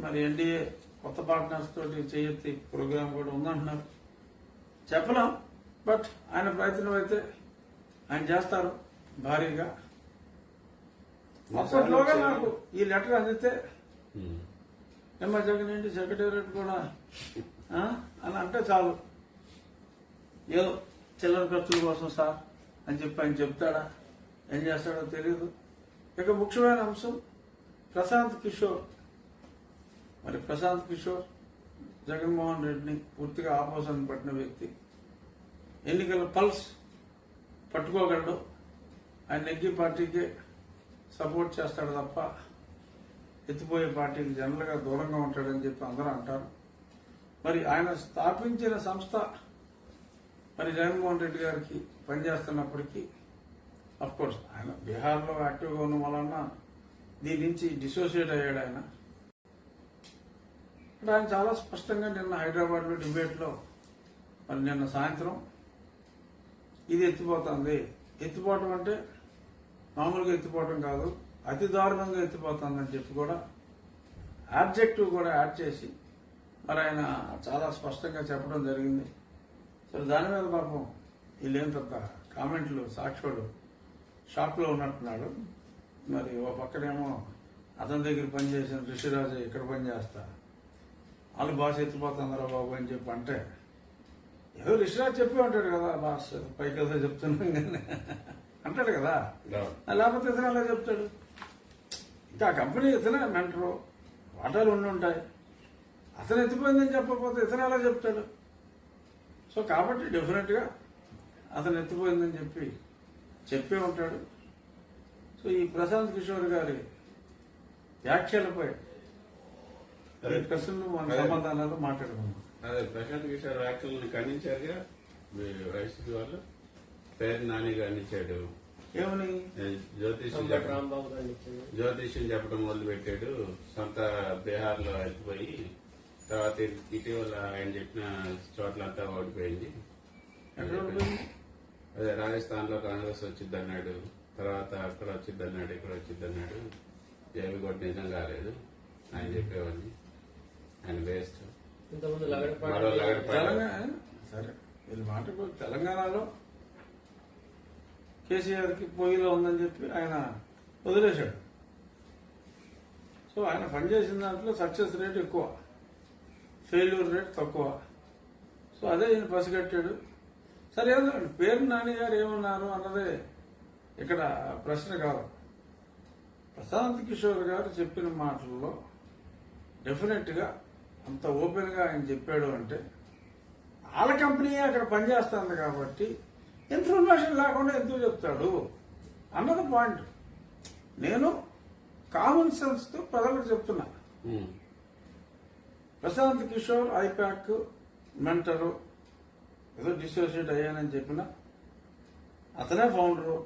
మరి ఎన్డీఏ కొత్త పార్ట్నర్స్ తోటి చేయొత్తి ప్రోగ్రామ్ కూడా ఉందంటున్నారు. చెప్పలేం, బట్ ఆయన ప్రయత్నం అయితే ఆయన చేస్తారు భారీగా. అప్పట్లోగా నాకు ఈ లెటర్ అందితే జగన్ ఏంటి సెక్రటేరియట్ కూడా అని అంటే చాలు, ఏదో చిల్లర ఖర్చుల కోసం సార్ అని చెప్పి ఆయన చెప్తాడా, ఏం చేస్తాడో తెలియదు. ఇక ముఖ్యమైన అంశం ప్రశాంత్ కిషోర్. మరి ప్రశాంత్ కిషోర్ జగన్మోహన్ రెడ్డిని పూర్తిగా ఆపోజిషన్ పట్టిన వ్యక్తి. ఎన్నికల పల్స్ పట్టుకోగలడు. ఆయన నెగ్గి పార్టీకే సపోర్ట్ చేస్తాడు తప్ప ఎత్తిపోయే పార్టీకి జనరల్ గా దూరంగా ఉంటాడని చెప్పి అందరూ అంటారు. మరి ఆయన స్థాపించిన సంస్థ మరి జగన్మోహన్ రెడ్డి గారికి పనిచేస్తున్నప్పటికీ కోర్స్ ఆయన బీహార్లో యాక్టివ్గా ఉన్న వలన దీని నుంచి డిసోసియేట్ అయ్యాడు ఆయన. ఆయన చాలా స్పష్టంగా నిన్న హైదరాబాద్ లో డిబేట్ లో మరి నిన్న సాయంత్రం ఇది ఎత్తిపోతుంది, ఎత్తిపోవటం అంటే మామూలుగా ఎత్తిపోవటం కాదు, అతి దారుణంగా ఎత్తిపోతుందని చెప్పి కూడా ఆబ్జెక్టివ్ కూడా యాడ్ చేసి మరి ఆయన చాలా స్పష్టంగా చెప్పడం జరిగింది. సరే దాని మీద పాపం వీళ్ళేం పెద్ద కామెంట్లు, సాక్షుడు షాక్ లో ఉన్నట్టున్నాడు. మరి ఓ పక్కనేమో అతని దగ్గర పనిచేసిన ఋషిరాజు ఇక్కడ పనిచేస్తా వాళ్ళు బాస్ ఎత్తిపోతున్నారా బాబు అని చెప్పి అంటే ఏదో ఋషిరాజు చెప్పి ఉంటాడు కదా, బాస్ పైకి ఏదో చెప్తున్నాం కానీ అంటాడు కదా, లేకపోతే ఇతను అలా చెప్తాడు. ఇంకా ఆ కంపెనీ ఇతనే మెంటరు, వాటాలు ఉండి ఉంటాయి, అతను ఎత్తిపోయిందని చెప్పకపోతే ఇతను అలా చెప్తాడు. సో కాబట్టి డెఫినెట్ గా అతను ఎత్తిపోయిందని చెప్పే ఉంటాడు. సో ఈ ప్రశాంత్ కిషోర్ గారి వ్యాఖ్యలపై ప్రశ్నలు మన సమాధానాలు మాట్లాడుకున్నాం. అదే ప్రశాంత్ కిషోర్ వ్యాఖ్యలను ఖండించారుగా వైసీపీ వాళ్ళు. పేరు నాని ఖండించాడు. ఏమని జ్యోతిష్యం చెప్పడం మొదలు పెట్టాడు. సొంత బీహార్ లో వెళ్ళిపోయి తర్వాత ఇటీవల ఆయన చెప్పిన చోట్లంతా ఓడిపోయింది. అదే రాజస్థాన్ లో కాంగ్రెస్ వచ్చిద్దన్నాడు, తర్వాత అక్కడ వచ్చిద్దన్నాడు, ఇక్కడ వచ్చిద్దన్నాడు. ఏవి కూడా నిజం కాలేదు ఆయన చెప్పేవాడిని. ఆయన వేస్ట్. సరే వీళ్ళ మాట తెలంగాణలో కేసీఆర్ కి పొయ్యిలో ఉందని చెప్పి ఆయన వదిలేశాడు. సో ఆయన పనిచేసిన దాంట్లో సక్సెస్ రేట్ ఎక్కువ, ఫెయిల్యూర్ రేట్ తక్కువ. సో అదే ఈయన పసిగట్టాడు. సరే ఏదో పేరు నాని గారు ఏమన్నారు అన్నదే ఇక్కడ ప్రశ్న కాదు. ప్రశాంత్ కిషోర్ గారు చెప్పిన మాటల్లో డెఫినెట్ గా అంత ఓపెన్ గా ఆయన చెప్పాడు అంటే వాళ్ళ కంపెనీ అక్కడ పనిచేస్తుంది కాబట్టి ఇన్ఫర్మేషన్ లేకుండా ఎందుకు చెప్తాడు అన్నది పాయింట్. నేను కామన్ సెన్స్ తో ప్రజలకు చెప్తున్నా. ప్రశాంత్ కిషోర్ ఐపాక్ మెంటరు ఏదో డిసోసియేట్ అయ్యానని చెప్పిన అతనే ఫౌండరు.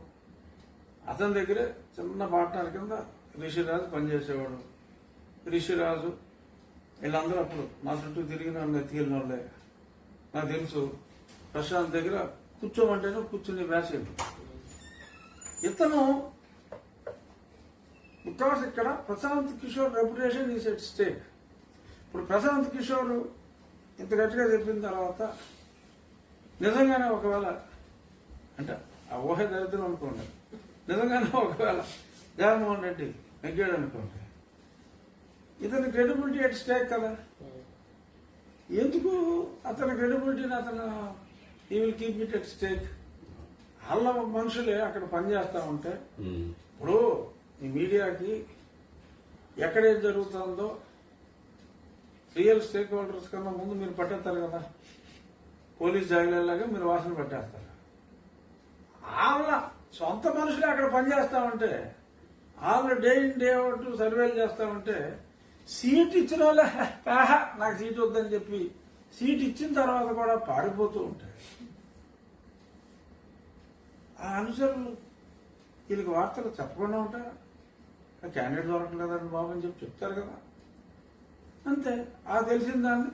అతని దగ్గరే చిన్న పార్ట్నర్ కింద రిషిరాజు పనిచేసేవాడు. రిషిరాజు వీళ్ళందరూ అప్పుడు నా చుట్టూ తిరిగిన ఎత్తికెళ్ళిన వాళ్ళే. నాకు తెలుసు ప్రశాంత్ దగ్గర కూర్చోమంటేనే కూర్చుని వేసేది ఇతను. బికాస్ ఇక్కడ Prashant Kishor reputation is at stake. ఇప్పుడు ప్రశాంత్ కిషోర్ ఇంత గట్టిగా చెప్పిన తర్వాత నిజంగానే ఒకవేళ అంటే ఆ ఊహ దరిద్రం అనుకోండి, నిజంగానే ఒకవేళ జగన్మోహన్ రెడ్డి నెగ్గాడు అనుకోండి, ఇతని క్రెడిబిలిటీ ఎట్ స్టేక్ కదా. ఎందుకు అతని క్రెడిబిలిటీని అతను ఈ will keep it at stake. వాళ్ళ మనుషులే అక్కడ పనిచేస్తా ఉంటే ఇప్పుడు ఈ మీడియాకి ఎక్కడేది జరుగుతుందో రియల్ స్టేక్ హోల్డర్స్ కన్నా ముందు మీరు పట్టేస్తారు కదా, పోలీస్ జాగ్రత్తలాగా మీరు వాసన పట్టేస్తారు. వాళ్ళ సొంత మనుషులే అక్కడ పనిచేస్తా ఉంటే, వాళ్ళు డే ఇన్ డే అవుట్ సర్వేలు చేస్తా ఉంటే, సీట్ ఇచ్చిన వాళ్ళే నాకు సీట్ వద్దని చెప్పి సీట్ ఇచ్చిన తర్వాత కూడా పారిపోతూ ఉంటాయి. ఆ అనుసరులు వీళ్ళకి వార్తలు చెప్పకుండా ఉంటారా? క్యాండిడేట్ దొరకలేదని బాబు అని చెప్పి చెప్తారు కదా, అంతే. ఆ తెలిసిన దాన్ని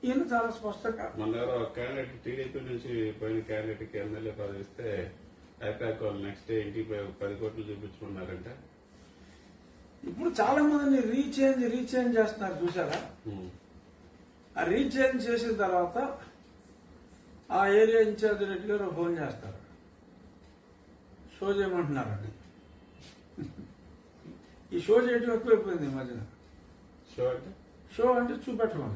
ఈయన చాలా స్పష్టంగా మన దగ్గర ఒక క్యాండిడేట్ టీడీపీ నుంచి పోయిన క్యాండిడేట్ కి ఎమ్మెల్యే పదవి ఇస్తే ఐపాక్ వాళ్ళు నెక్స్ట్ డే ఇంటికి 10 కోట్లు చూపించుకున్నారంటే ఇప్పుడు చాలా మందిని రీచేంజ్ చేస్తున్నారు చూసారా? ఆ రీచేంజ్ చేసిన తర్వాత ఆ ఏరియా ఇన్ఛార్జ్ రెడ్డి గారు ఫోన్ చేస్తారు, షో చేయమంటున్నారని. ఈ షో చేయడం ఎక్కువైపోయింది ఈ మధ్యన. షో అంటే చూపెట్టడం,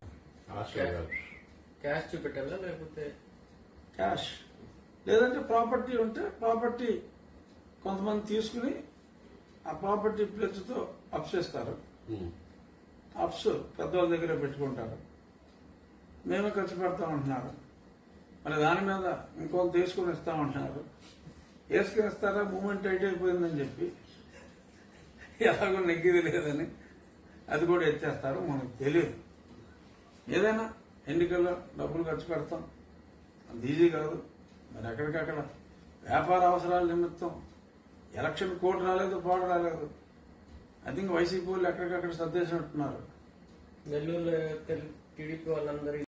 క్యాష్ చూపెట్టాలా లేకపోతే క్యాష్, లేదంటే ప్రాపర్టీ ఉంటే ప్రాపర్టీ కొంతమంది తీసుకుని ఆ ప్రాపర్టీ ప్లెజ్తో అప్స్ ఇస్తారు. అప్స్ పెద్దవాళ్ళ దగ్గర పెట్టుకుంటారు, మేమే ఖర్చు పెడతామంటున్నారు. మరి దాని మీద ఇంకొక తీసుకుని ఇస్తామంటున్నారు. వేసుకుని ఇస్తారా, మూమెంట్ టైట్ అయిపోయిందని చెప్పి ఎలాగో నెగ్గిది లేదని అది కూడా ఎత్తేస్తారు. మనకు తెలియదు. ఏదైనా ఎన్నికల్లో డబ్బులు ఖర్చు పెడతాం, అది ఈజీ కాదు. మరి ఎక్కడికక్కడ వ్యాపార అవసరాల నిమిత్తం ఎలక్షన్ కోడ్ రాలేదు, పాడు రాలేదు. ఐ థింక్ వైసీపీ వాళ్ళు ఎక్కడికక్కడ సర్దేసినట్టున్నారు. నెల్లూరులో టీడీపీ వాళ్ళందరూ